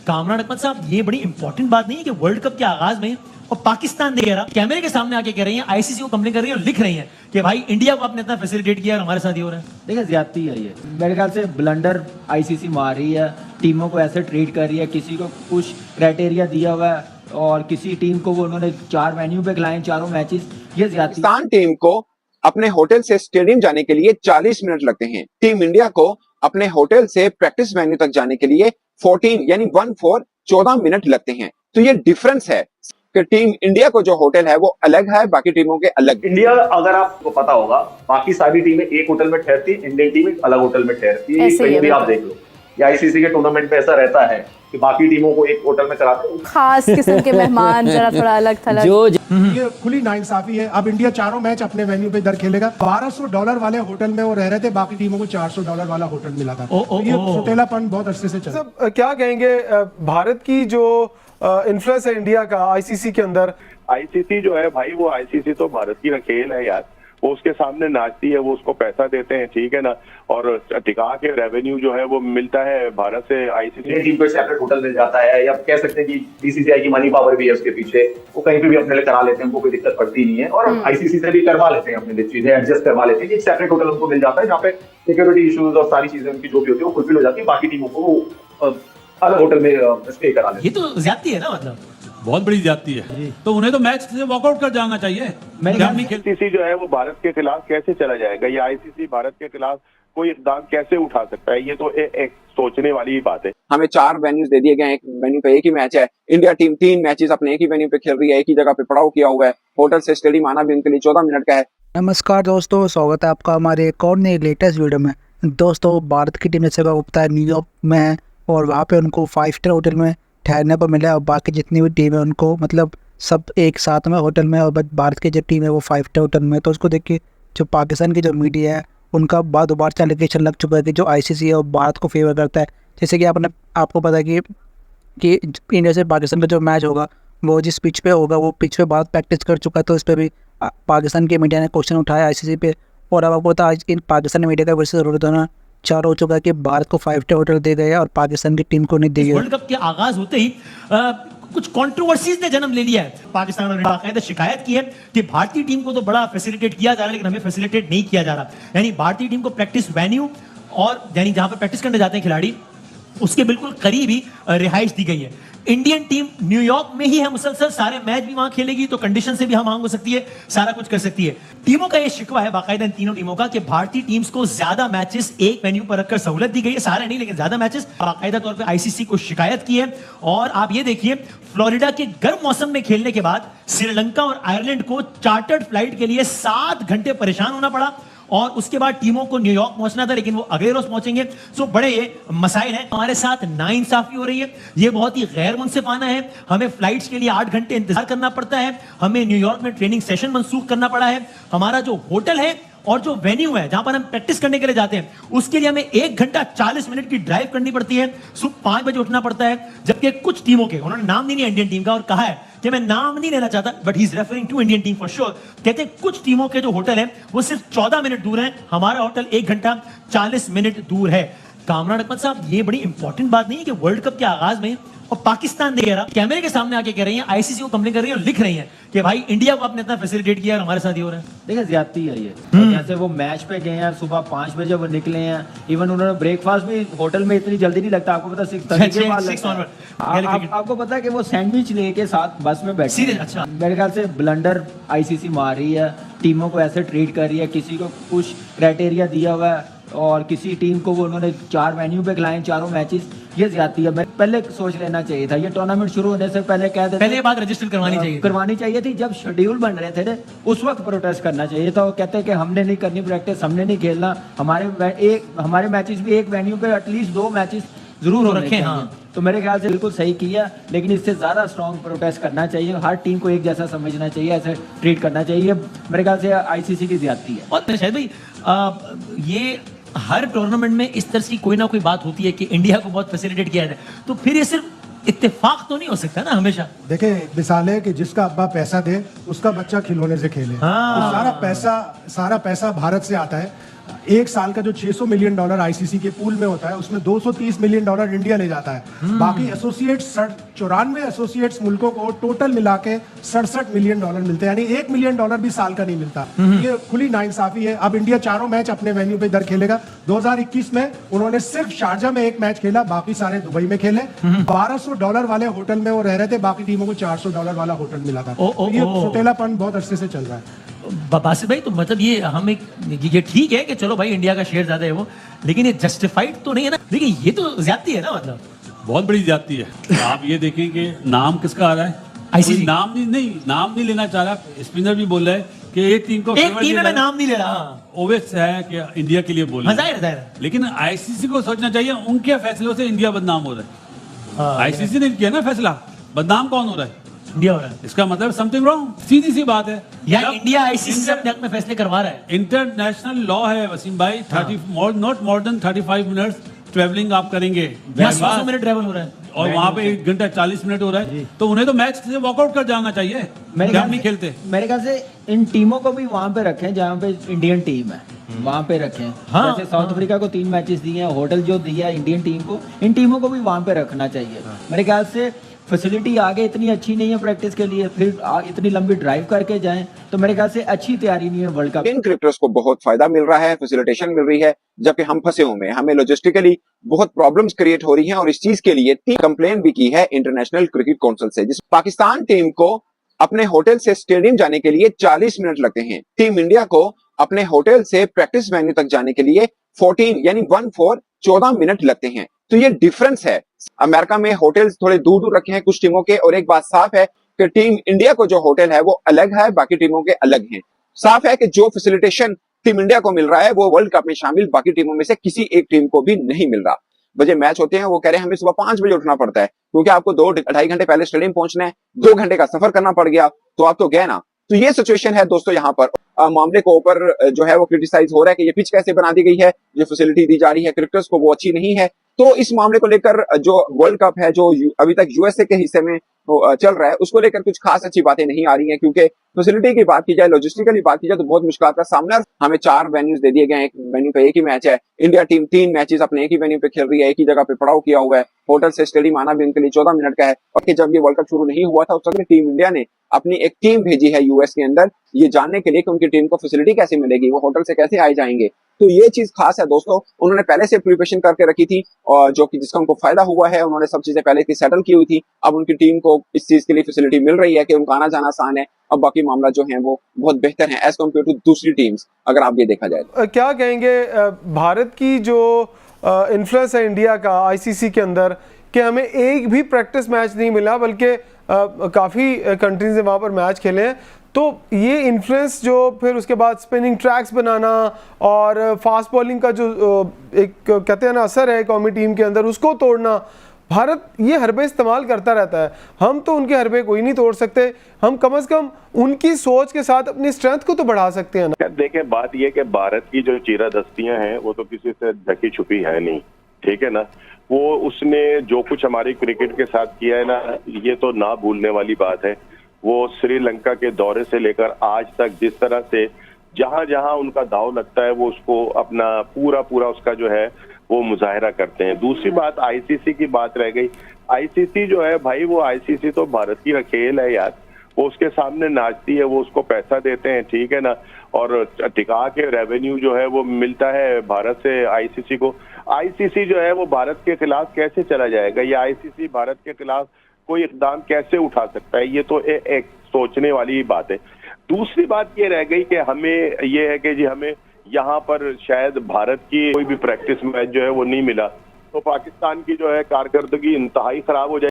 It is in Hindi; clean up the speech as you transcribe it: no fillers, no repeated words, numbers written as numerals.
कामरान अहमद साहब, ये बड़ी इंपॉर्टेंट बात नहीं है कि वर्ल्ड कप के आगाज में और पाकिस्तान देख रहा कैमरे के सामने आके कह रही है, आईसीसी को कंप्लेन कर रही है और लिख रही है कि भाई इंडिया को आपने इतना फैसिलिटेट किया और हमारे साथ ये हो रहा है। देखिए ज्यादती है ये, मेरे ख्याल से ब्लंडर आईसीसी मार रही है, टीमों को ऐसे ट्रीट कर रही है, किसी को कुछ क्राइटेरिया दिया हुआ है और किसी टीम को वो उन्होंने 4 वेन्यू पे खिलाए, चारों मैचेस। ये ज्यादती। पाकिस्तान टीम को अपने होटल से स्टेडियम जाने के लिए 40 मिनट लगते हैं। टीम इंडिया को अपने होटल से प्रैक्टिस वेन्यू तक जाने के लिए 14 मिनट लगते हैं। तो ये डिफरेंस है कि टीम इंडिया को जो होटल है वो अलग है, बाकी टीमों के अलग। इंडिया, अगर आपको पता होगा, बाकी सारी टीमें एक होटल में ठहरती है, इंडियन टीम एक अलग होटल में ठहरती है। कहीं भी आप देख लो, या आईसीसी के टूर्नामेंट में ऐसा रहता है कि बाकी टीमों को एक होटल में कराते हैं। खास किस्म के मेहमान, जरा थोड़ा अलग थलग। ये खुली नाइंसाफी है। अब इंडिया चारों मैच अपने वेन्यू पे इधर खेलेगा। $1200 वाले होटल में वो रह रहे थे, बाकी टीमों को $400 वाला होटल मिला था। ये सोतेलापन बहुत अरसे से चल रहा है। सब क्या कहेंगे भारत की जो इन्फ्लुएंस है इंडिया का आईसीसी के अंदर? आईसीसी जो है भाई, वो आईसीसी तो भारत की खेल है यार, वो उसके सामने नाचती है, वो उसको पैसा देते हैं, ठीक है ना, और टिका के रेवेन्यू जो है वो मिलता है भारत से आईसीसी। टीम को सेपरेट होटल मिल जाता है, या कह सकते हैं कि बीसीसीआई की मनी पावर भी है उसके पीछे, वो कहीं पे भी अपने लिए करा लेते हैं, उनको कोई दिक्कत पड़ती नहीं है। और आईसीसी से भी करवा लेते हैं अपने लिए चीजें, एडजस्ट करवा लेते हैं कि सेपरेट होटल उनको मिल जाता है जहाँ पे सिक्योरिटी इश्यूज और सारी चीजें उनकी जो भी होती है वो फुलफिल हो जाती है, बाकी टीमों को वो अलग होटल में स्टे करा लेते हैं। ये तो ज्यादती है ना, मतलब बहुत बड़ी जाती है। तो उन्हें तो मैच से वॉकआउट कर जाना चाहिए। आईसीसी जो है वो भारत के खिलाफ कैसे चला जाएगा, या आईसीसी भारत के खिलाफ कोई इकदाम कैसे उठा सकता है, ये तो एक सोचने वाली ही बात है। हमें 4 वेन्यूज दे दिए गए, एक वेन्यू पे एक ही मैच है। इंडिया टीम 3 मैचेस अपने एक ही वेन्यू पे खेल रही है, एक ही जगह पे पड़ाव किया हुआ है। होटल से स्टेडियम आना भी उनके लिए 14 मिनट का है। नमस्कार दोस्तों, स्वागत है आपका हमारे एक और नए लेटेस्ट वीडियो में। दोस्तों, भारत की टीम जैसे गुप्ता है न्यूयॉर्क में है और वहाँ पे उनको 5 स्टार होटल में ठहरने पर मिला है, और बाकी जितनी भी टीम है उनको मतलब सब एक साथ में होटल में, और भारत की जो टीम है वो 5 स्टार होटल में। तो उसको देख के जो पाकिस्तान की जो मीडिया है उनका बार बार एलिगेशन लग चुका है कि जो आईसीसी है वो भारत को फेवर करता है। जैसे कि आपको पता है कि इंडिया से पाकिस्तान का जो मैच होगा वो जिस पिच पे होगा वो पिच पे भारत प्रैक्टिस कर चुका है, तो इस पर भी पाकिस्तान की मीडिया ने क्वेश्चन उठाया आईसीसी पे। और अब आपको पता है आज इन पाकिस्तानी मीडिया का वैसे ज़रूरत होना 4 हो चुका है कि भारत को 5 स्टार होटल दे गए और पाकिस्तान की टीम को नहीं दिए। वर्ल्ड कप के आगाज होते ही कुछ कंट्रोवर्सीज ने जन्म ले लिया है। पाकिस्तान और बाकायदा शिकायत की है कि भारतीय टीम को तो बड़ा फैसिलिटेट किया जा रहा है, लेकिन हमें फैसिलिटेट नहीं किया जा रहा। यानी भारतीय टीम को प्रैक्टिस वेन्यू और यानी जहां पर प्रैक्टिस करने जाते हैं खिलाड़ी, उसके बिल्कुल करीब ही रिहाइश दी गई है। इंडियन टीम न्यूयॉर्क में ही है मुसलसल, सारे मैच भी वहां खेलेगी, तो कंडीशन से भी हम मांग हो सकती है, सारा कुछ कर सकती है। टीमों का ये शिकवा है बाकायदा इन तीनों टीमों का कि भारतीय टीम्स को ज्यादा मैचेस एक वेन्यू पर रखकर सहूलत दी गई है, सारे नहीं लेकिन ज्यादा मैचेस। बाकायदा तौर पे आईसीसी को शिकायत की है। और आप ये देखिए, फ्लोरिडा के गर्म मौसम में खेलने के बाद श्रीलंका और आयरलैंड को चार्टर्ड फ्लाइट के लिए 7 घंटे परेशान होना पड़ा, और उसके बाद टीमों को न्यूयॉर्क पहुंचना था, लेकिन वो अगले रोज पहुंचेंगे। सो बड़े ये मसाइल हैं। हमारे साथ नाइंसाफी हो रही है, ये बहुत ही गैर मुनसिफाना है। हमें फ्लाइट्स के लिए 8 घंटे इंतजार करना पड़ता है, हमें न्यूयॉर्क में ट्रेनिंग सेशन मंसूख करना पड़ा है। हमारा जो होटल है और जो वेन्यू है जहां पर हम प्रैक्टिस करने के लिए जाते हैं, उसके लिए हमें 1 घंटा 40 मिनट की ड्राइव करनी पड़ती है। सुबह 5 बजे उठना पड़ता है। जबकि कुछ टीमों के, उन्होंने नाम नहीं लिया इंडियन टीम का और कहा है कि मैं नाम नहीं लेना चाहता, but he is referring to Indian team for sure. कहते हैं कुछ टीमों के जो होटल है वो सिर्फ 14 मिनट दूर है, हमारा होटल 1 घंटा 40 मिनट दूर है। कामरान अहमद साहब, ये बड़ी इंपॉर्टेंट बात नहीं है कि वर्ल्ड कप के आगाज में और पाकिस्तान देख रहा कैमरे के सामने आके कह रही है, आईसीसी को कंप्लेन कर रही है और लिख रही है कि भाई इंडिया को आपने इतना फैसिलिटेट किया और हमारे साथ ये हो रहा है। देखिए ज्यादती है ये। जैसे वो मैच पे गए हैं, सुबह 5 बजे वो निकले हैं, इवन उन्होंने ब्रेकफास्ट भी होटल में इतनी जल्दी नहीं लगता, आपको पता 6:30 के बाद लगता है। आपको पता है कि वो सैंडविच लेके साथ बस में बैठे। अच्छा, मेरे ख्याल से ब्लंडर आईसीसी मार रही है, टीमों को ऐसे ट्रीट कर रही है, किसी को कुछ क्राइटेरिया दिया हुआ है और किसी टीम को वो उन्होंने 4 वेन्यू पे खिलाए, चारों मैचेस। ये ज्यादती है। पहले सोच लेना चाहिए था, ये टूर्नामेंट शुरू होने से पहले कह देते, पहले ये बात रजिस्टर करवानी चाहिए थी। जब शेड्यूल बन रहे थे ना, उस वक्त प्रोटेस्ट करना चाहिए था। वो कहते हैं कि हमने नहीं करनी प्रैक्टिस, हमने नहीं खेलना, हमारे मैचेस भी एक वेन्यू पे एटलीस्ट 2 मैचेस जरूर हो रखे हैं। तो मेरे ख्याल से बिल्कुल सही किया, लेकिन इससे ज्यादा स्ट्रॉन्ग प्रोटेस्ट करना चाहिए। हर टीम को एक जैसा समझना चाहिए, ऐसे ट्रीट करना चाहिए। मेरे ख्याल से आईसीसी की ज्यादती है। और शायद भाई ये हर टूर्नामेंट में इस तरह की कोई ना कोई बात होती है कि इंडिया को बहुत फैसिलिटेट किया जाए, तो फिर ये सिर्फ इत्तेफाक तो नहीं हो सकता ना हमेशा। देखे, मिसाल है कि जिसका अब्बा पैसा दे उसका बच्चा खिलौने से खेले। तो सारा पैसा भारत से आता है। एक साल का जो $600 मिलियन आईसीसी के पूल में होता है उसमें $230 मिलियन इंडिया ले जाता है। बाकी एसोसिएट्स 94 एसोसिएट्स मुल्कों को टोटल मिला के $67 मिलियन मिलते हैं, यानी $1 मिलियन भी साल का नहीं मिलता। ये खुली नाइंसाफी है। अब इंडिया चारों मैच अपने वेन्यू पे इधर खेलेगा। 2021 में उन्होंने सिर्फ शारजा में एक मैच खेला, बाकी सारे दुबई में खेले। $1200 वाले होटल में वो रह रहे थे, बाकी टीमों को $400 वाला होटल मिला था। तो ये सौतेलापन बहुत अरसे से चल रहा है। बासित भाई, तो मतलब ये हम एक ये ठीक है कि चलो भाई इंडिया का शेयर ज्यादा है वो, लेकिन ये जस्टिफाइड तो नहीं है ना। देखिए ये तो ज्यादती है ना, मतलब बहुत बड़ी ज्यादती है। आप ये देखें कि नाम किसका आ रहा है, आईसीसी नाम नहीं लेना चाह रहा। स्पिनर भी बोल रहा है कि एक टीम को, एक टीम में मैं नाम नहीं ले रहा। ओवेस है कि इंडिया के लिए बोल रहा है, लेकिन आईसीसी को सोचना चाहिए, उनके फैसलों से इंडिया बदनाम हो रहा है। आईसीसी ने किया ना फैसला, बदनाम कौन हो रहा है? इंडिया हो रहा है। इसका मतलब समथिंग रॉन्ग, सीधी सी बात है यार। इंडिया आईसीसी से अपने हक में फैसले करवा रहा है। इंटरनेशनल लॉ है वसीम भाई, 30 not more than 35 minutes travelling आप करेंगे, 100 मिनट ट्रेवल हो रहा है और वहाँ पे 1 घंटा 40 मिनट हो रहा है, तो उन्हें तो मैच से वॉकआउट कर जाना चाहिए। हम नहीं खेलते। मेरे ख्याल से इन टीमों को भी वहां पे रखें जहाँ पे इंडियन टीम है, वहां पे रखें। जैसे साउथ अफ्रीका को 3 मैचेस दिए हैं, होटल जो दिया है इंडियन टीम को, इन टीमों को भी वहां पे रखना चाहिए। मेरे ख्याल से फैसिलिटी आगे इतनी अच्छी नहीं है प्रैक्टिस के लिए, फिर इतनी लंबी ड्राइव करके जाएं, तो मेरे ख्याल से अच्छी तैयारी नहीं है वर्ल्ड कप। इन क्रिकेटर्स को बहुत फायदा मिल रहा है, फैसिलिटेशन मिल रही है, जबकि हम फंसे हुए हैं। हमें लॉजिस्टिकली बहुत प्रॉब्लम्स क्रिएट हो रही हैं और इस चीज के लिए 3 कंप्लेन भी की है इंटरनेशनल क्रिकेट काउंसिल से। जिस पाकिस्तान टीम को अपने होटल से स्टेडियम जाने के लिए 40 मिनट लगते हैं, टीम इंडिया को अपने होटल से प्रैक्टिस वेन्यू तक जाने के लिए 14 मिनट लगते हैं। तो ये डिफरेंस है। अमेरिका में होटल्स थोड़े दूर दूर रखे हैं कुछ टीमों के, और एक बात साफ है कि टीम इंडिया को जो होटल है वो अलग है, बाकी टीमों के अलग हैं। साफ है कि जो फैसिलिटेशन टीम इंडिया को मिल रहा है वो वर्ल्ड कप में शामिल बाकी टीमों में से किसी एक टीम को भी नहीं मिल रहा। बजे मैच होते हैं, वो कह रहे हैं हमें सुबह 5 बजे उठना पड़ता है, क्योंकि आपको 2-2.5 घंटे पहले स्टेडियम पहुंचना है, 2 घंटे का सफर करना पड़ गया, तो आप तो गए ना। तो ये सिचुएशन है दोस्तों। यहाँ पर मामले को ऊपर जो है वो क्रिटिसाइज हो रहा है कि ये पिच कैसे बना दी गई है, जो फैसिलिटी दी जा रही है क्रिकेटर्स को वो अच्छी नहीं है। तो इस मामले को लेकर जो वर्ल्ड कप है, जो अभी तक यूएसए के हिस्से में चल रहा है, उसको लेकर कुछ खास अच्छी बातें नहीं आ रही हैं, क्योंकि फैसिलिटी की बात की जाए, लॉजिस्टिकली बात की जाए, तो बहुत मुश्किल का सामना। हमें 4 वेन्यूज दे दिए गए हैं, एक वेन्यू पे एक ही मैच है। इंडिया टीम 3 मैचेस अपने एक ही वेन्यू पे खेल रही है, एक ही जगह पे पड़ाव किया हुआ है। होटल से स्टेडियम आना भी उनके लिए 14 मिनट का है। और जब ये वर्ल्ड कप शुरू नहीं हुआ था, उस वक्त टीम इंडिया ने अपनी एक टीम भेजी है यूएस के अंदर, ये जानने के लिए कि उनकी टीम को फैसिलिटी कैसे मिलेगी, वो होटल से कैसे आए जाएंगे। तो ये चीज खास है दोस्तों। उन्होंने पहले से प्रिपरेशन करके रखी थी, और जो कि जिसका उनको फायदा हुआ है, उन्होंने सब चीजें पहले की सेटल की हुई थी। अब उनकी टीम को इस चीज के लिए फैसिलिटी मिल रही है कि उनका आना जाना आसान है। अब बाकी मामला जो है वो बहुत बेहतर है एज कम्पेयर टू दूसरी टीम्स, अगर आप ये देखा जाए। क्या कहेंगे भारत की जो इन्फ्लुएंस है इंडिया का आईसीसी के अंदर, कि हमें एक भी प्रैक्टिस मैच नहीं मिला, बल्कि काफ़ी कंट्रीज ने वहाँ पर मैच खेले हैं। तो ये इन्फ्लुएंस जो फिर उसके बाद स्पिनिंग ट्रैक्स बनाना और फास्ट बॉलिंग का जो एक कहते हैं ना असर है कौमी टीम के अंदर, उसको तोड़ना, भारत ये हरबे इस्तेमाल करता रहता है। हम तो उनके हरबे कोई नहीं तोड़ सकते, हम कम से कम उनकी सोच के साथ अपनी स्ट्रेंथ को तो बढ़ा सकते हैं ना। देखें, बात ये कि भारत की जो चीरादस्तियां हैं वो तो किसी से ढकी छुपी है नहीं, ठीक है ना। वो उसने जो कुछ हमारी क्रिकेट के साथ किया है ना, ये तो ना भूलने वाली बात है। वो श्रीलंका के दौरे से लेकर आज तक जिस तरह से जहां जहां उनका दाव लगता है वो उसको अपना पूरा उसका जो है वो मुजाहिरा करते हैं। दूसरी बात आईसीसी की बात रह गई। आईसीसी जो है भाई, वो आईसीसी तो भारत की खेल है यार, वो उसके सामने नाचती है, वो उसको पैसा देते हैं, ठीक है ना, और टिका के रेवेन्यू जो है वो मिलता है भारत से आईसीसी को। आईसीसी जो है वो भारत के खिलाफ कैसे चला जाएगा, या आईसीसी भारत के खिलाफ कोई इकदाम कैसे उठा सकता है, ये तो एक सोचने वाली बात है। दूसरी बात ये रह गई कि हमें ये है कि जी हमें यहाँ पर शायद भारत की कोई भी प्रैक्टिस मैच जो है वो नहीं मिला, तो पाकिस्तान की जो है कारकर्दगी इंतहाई खराब हो जाएगी।